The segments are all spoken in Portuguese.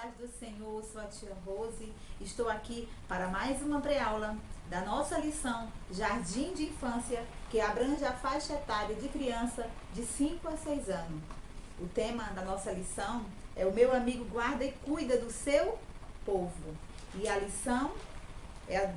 paz do Senhor, sou a tia Rose. Estou aqui para mais uma pré-aula da nossa lição Jardim de Infância, que abrange a faixa etária de criança de 5 a 6 anos. O tema da nossa lição é o meu amigo guarda e cuida do seu povo. E a lição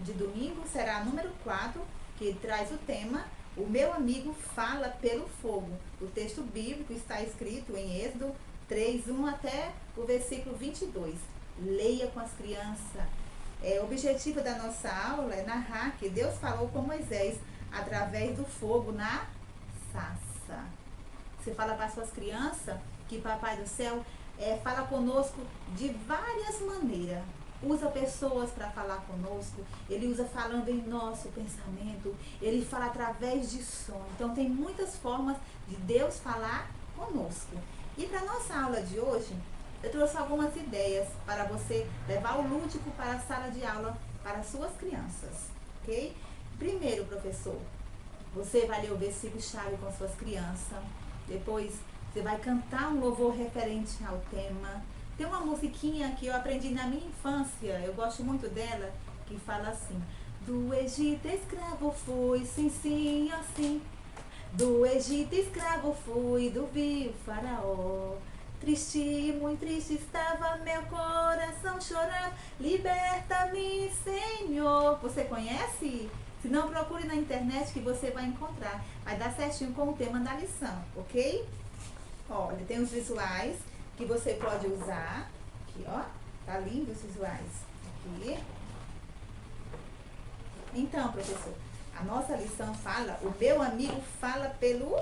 de domingo será a número 4, que traz o tema O meu amigo fala pelo fogo. O texto bíblico está escrito em Êxodo 3:1 até o versículo 22. Leia com as crianças. O objetivo da nossa aula é narrar que Deus falou com Moisés através do fogo na sarça. Você fala para suas crianças que Papai do Céu fala conosco de várias maneiras. Usa pessoas para falar conosco, ele usa falando em nosso pensamento, ele fala através de som. Então tem muitas formas de Deus falar conosco. E para a nossa aula de hoje, eu trouxe algumas ideias para você levar o lúdico para a sala de aula para suas crianças, ok? Primeiro, professor, você vai ler o versículo-chave com suas crianças, depois você vai cantar um louvor referente ao tema. Tem uma musiquinha que eu aprendi na minha infância, eu gosto muito dela, que fala assim: do Egito escravo fui, sim, sim, assim. Do Egito escravo fui, do vil faraó. Triste, muito triste estava meu coração chorando. Liberta-me, Senhor. Você conhece? Se não, procure na internet que você vai encontrar. Vai dar certinho com o tema da lição, ok? Olha, tem os visuais que você pode usar. Aqui, ó. Tá lindo os visuais. Aqui. Então, professor, a nossa lição fala, o meu amigo fala pelo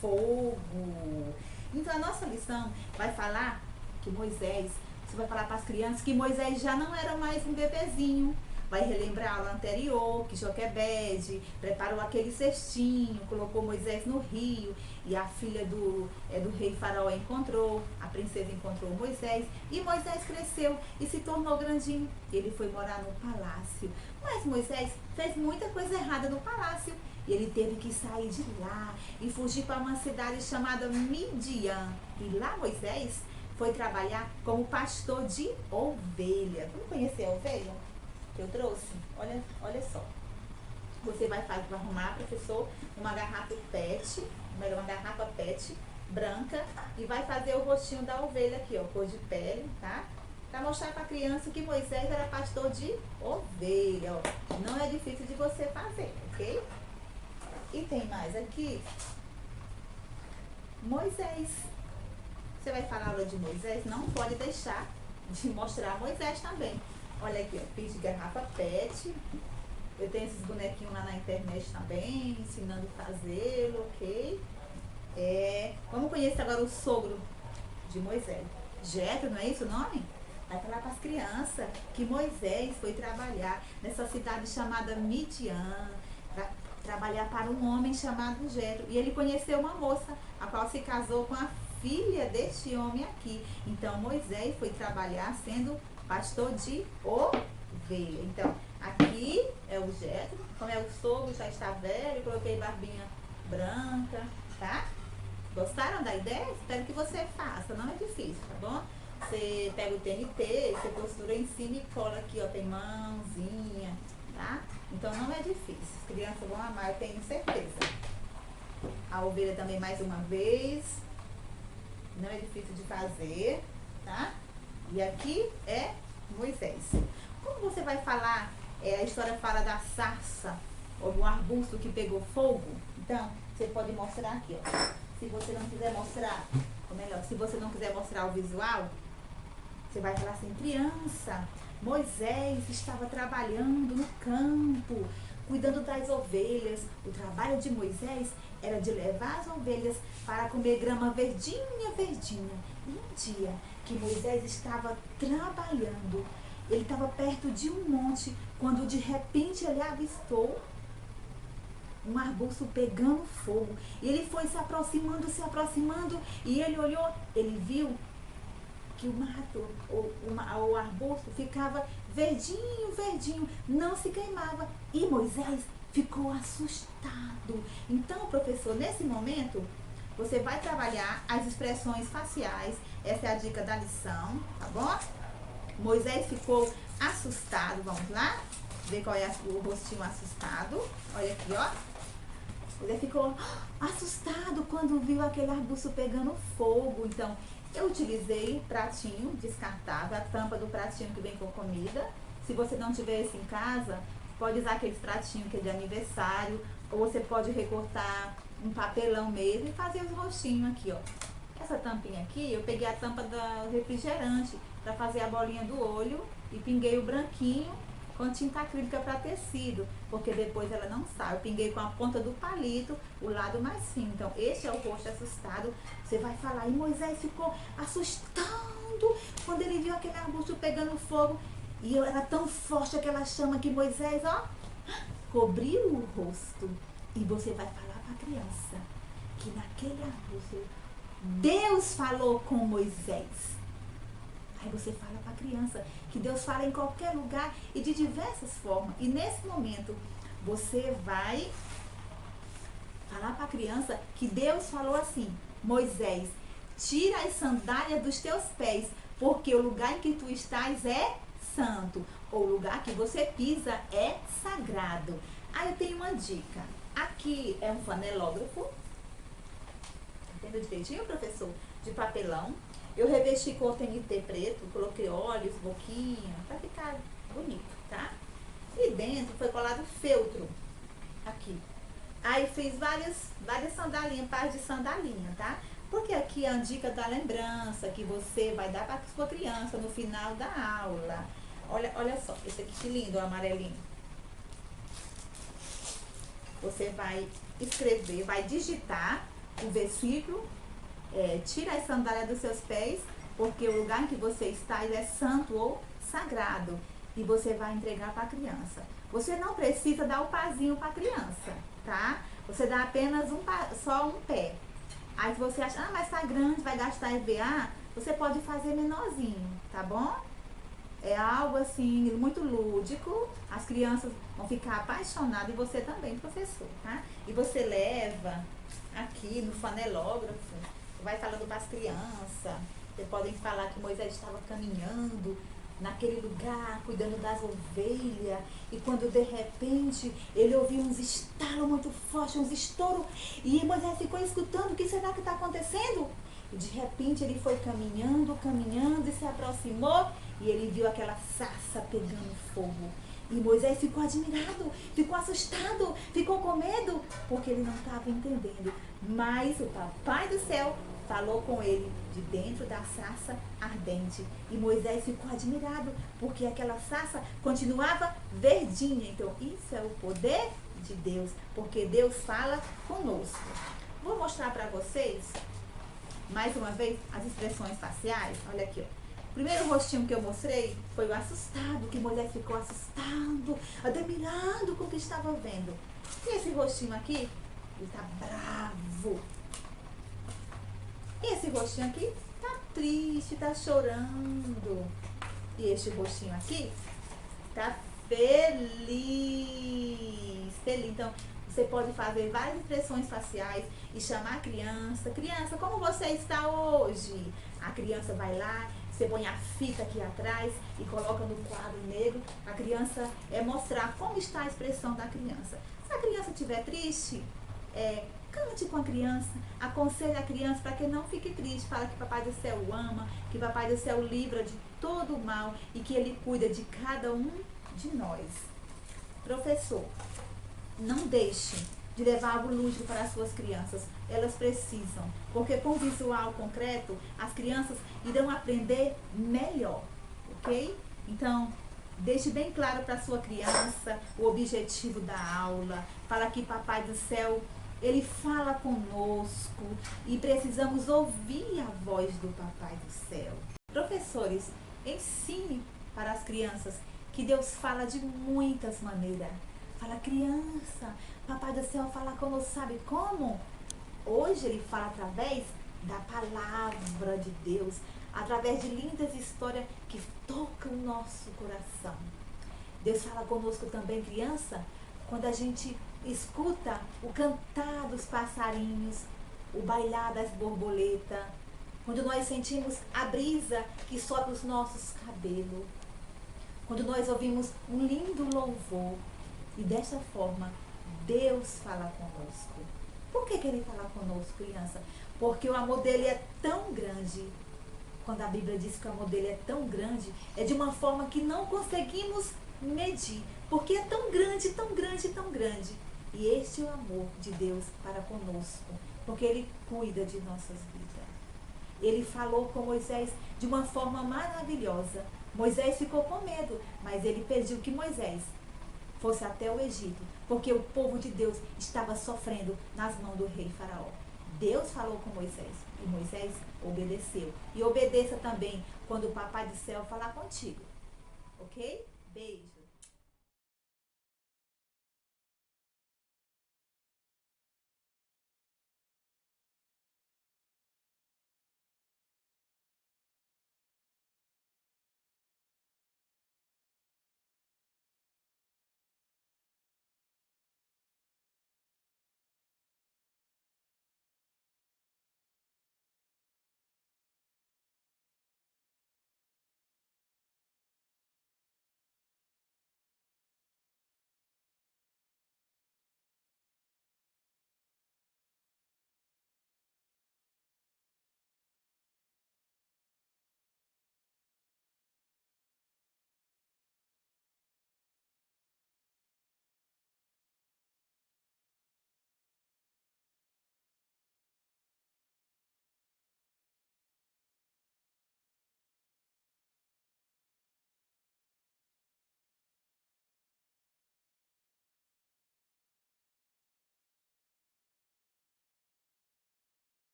fogo. Então, a nossa lição vai falar que Moisés, você vai falar para as crianças que Moisés já não era mais um bebezinho. Vai relembrar a aula anterior, que Joquebede preparou aquele cestinho, colocou Moisés no rio, e a filha do rei Faraó encontrou, a princesa encontrou Moisés, e Moisés cresceu e se tornou grandinho. Ele foi morar no palácio. Mas Moisés fez muita coisa errada no palácio, e ele teve que sair de lá e fugir para uma cidade chamada Midian. E lá Moisés foi trabalhar como pastor de ovelha. Vamos conhecer a ovelha? Que eu trouxe? Olha só. Você vai arrumar, professor, uma garrafa PET, uma garrafa PET branca, e vai fazer o rostinho da ovelha aqui, ó, cor de pele, tá? Para mostrar para a criança que Moisés era pastor de ovelha, ó. Não é difícil de você fazer, ok? E tem mais aqui. Moisés. Você vai falar a aula de Moisés? Não pode deixar de mostrar Moisés também. Olha aqui, ó, fiz de garrafa PET. Eu tenho esses bonequinhos lá na internet também, ensinando a fazê-lo, ok? Vamos conhecer agora o sogro de Moisés. Jetro, não é isso o nome? Vai falar para as crianças que Moisés foi trabalhar nessa cidade chamada Midian, trabalhar para um homem chamado Jetro. E ele conheceu uma moça, a qual se casou com a filha deste homem aqui. Então Moisés foi trabalhar sendo pastor de ovelha. Então, aqui é o Jetro, como é o sogro, já está velho, eu coloquei barbinha branca, tá? Gostaram da ideia? Espero que você faça, não é difícil, tá bom? Você pega o TNT, você costura em cima e cola aqui, ó, tem mãozinha, tá? Então não é difícil, as crianças vão amar, eu tenho certeza. A ovelha também mais uma vez, não é difícil de fazer, tá? E aqui é Moisés. Como você vai falar, a história fala da sarça, ou do arbusto que pegou fogo. Então, você pode mostrar aqui, ó. Se você não quiser mostrar, ou melhor, se você não quiser mostrar o visual, você vai falar assim: criança, Moisés estava trabalhando no campo, cuidando das ovelhas. O trabalho de Moisés era de levar as ovelhas para comer grama verdinha, verdinha. E um dia que Moisés estava trabalhando, ele estava perto de um monte, quando de repente ele avistou um arbusto pegando fogo. E ele foi se aproximando, e ele olhou, ele viu que o mato, o arbusto ficava verdinho, verdinho, não se queimava. E Moisés ficou assustado. Então, professor, nesse momento, você vai trabalhar as expressões faciais. Essa é a dica da lição, tá bom? Moisés ficou assustado, vamos lá? Ver qual é o rostinho assustado. Olha aqui, ó. Ele ficou assustado quando viu aquele arbusto pegando fogo. Então, eu utilizei pratinho descartável, a tampa do pratinho que vem com comida. Se você não tiver esse em casa, pode usar aqueles pratinhos que é de aniversário, ou você pode recortar um papelão mesmo e fazer os rostinhos aqui, ó. Essa tampinha aqui, eu peguei a tampa do refrigerante para fazer a bolinha do olho e pinguei o branquinho com tinta acrílica para tecido, porque depois ela não sai. Eu pinguei com a ponta do palito, o lado mais fino. Então, este é o rosto assustado. Você vai falar, e Moisés ficou assustando quando ele viu aquele arbusto pegando fogo. E era tão forte aquela chama que Moisés, ó, cobriu o rosto. E você vai falar para a criança que naquele arbusto Deus falou com Moisés. Aí você fala para a criança que Deus fala em qualquer lugar e de diversas formas. E nesse momento, você vai falar para a criança que Deus falou assim: Moisés, tira as sandálias dos teus pés, porque o lugar em que tu estás é santo. Ou o lugar que você pisa é sagrado. Aí eu tenho uma dica. Aqui é um flanelógrafo. Entendeu direitinho, professor? De papelão. Eu revesti com TNT preto, coloquei olhos, boquinha, pra ficar bonito, tá? E dentro foi colado feltro, aqui. Aí fiz várias sandalinhas, pares de sandalinha, tá? Porque aqui é a dica da lembrança que você vai dar para sua criança no final da aula. Olha só, esse aqui que lindo, o amarelinho. Você vai escrever, vai digitar o versículo. Tira as sandálias dos seus pés, porque o lugar em que você está é santo ou sagrado. E você vai entregar para a criança. Você não precisa dar o pazinho para a criança, tá? Você dá apenas só um pé. Aí se você acha, mas tá grande, vai gastar EVA, você pode fazer menorzinho, tá bom? É algo assim, muito lúdico. As crianças vão ficar apaixonadas e você também, professor, tá? E você leva aqui no flanelógrafo, vai falando para as crianças. Vocês podem falar que Moisés estava caminhando naquele lugar, cuidando das ovelhas, e quando de repente ele ouviu uns estalos muito fortes, uns estouros, e Moisés ficou escutando, o que será que está acontecendo? E de repente ele foi caminhando, e se aproximou, e ele viu aquela sarça pegando fogo. E Moisés ficou admirado, ficou assustado, ficou com medo, porque ele não estava entendendo. Mas o Papai do Céu falou com ele de dentro da sarça ardente. E Moisés ficou admirado, porque aquela sarça continuava verdinha. Então, isso é o poder de Deus, porque Deus fala conosco. Vou mostrar para vocês, mais uma vez, as expressões faciais. Olha aqui, ó. O primeiro rostinho que eu mostrei foi o assustado, que Moisés ficou assustado, admirado com o que estava vendo. E esse rostinho aqui, ele está bravo. E esse rostinho aqui está triste, está chorando. E este rostinho aqui está feliz. Feliz. Então, você pode fazer várias expressões faciais e chamar a criança. Criança, como você está hoje? A criança vai lá, você põe a fita aqui atrás e coloca no quadro negro. A criança mostrar como está a expressão da criança. Se a criança estiver triste, cante com a criança, aconselhe a criança para que não fique triste. Fala que Papai do Céu ama, que Papai do Céu livra de todo o mal e que Ele cuida de cada um de nós. Professor, não deixe de levar algo lúdico para as suas crianças. Elas precisam, porque com visual concreto, as crianças irão aprender melhor, ok? Então, deixe bem claro para a sua criança o objetivo da aula. Fala que Papai do Céu, Ele fala conosco e precisamos ouvir a voz do Papai do Céu. Professores, ensine para as crianças que Deus fala de muitas maneiras. Fala, criança, Papai do Céu fala conosco, sabe como? Hoje Ele fala através da palavra de Deus, através de lindas histórias que tocam o nosso coração. Deus fala conosco também, criança, quando a gente escuta o cantar dos passarinhos, o bailar das borboletas, quando nós sentimos a brisa que sobe os nossos cabelos, quando nós ouvimos um lindo louvor. E dessa forma, Deus fala conosco. Por que Ele fala conosco, criança? Porque o amor dele é tão grande. Quando a Bíblia diz que o amor dele é tão grande, é de uma forma que não conseguimos medir. Porque é tão grande, tão grande, tão grande. E este é o amor de Deus para conosco. Porque Ele cuida de nossas vidas. Ele falou com Moisés de uma forma maravilhosa. Moisés ficou com medo, mas ele pediu que Moisés fosse até o Egito, porque o povo de Deus estava sofrendo nas mãos do rei Faraó. Deus falou com Moisés e Moisés obedeceu. E obedeça também quando o Papai do Céu falar contigo. Ok? Beijo.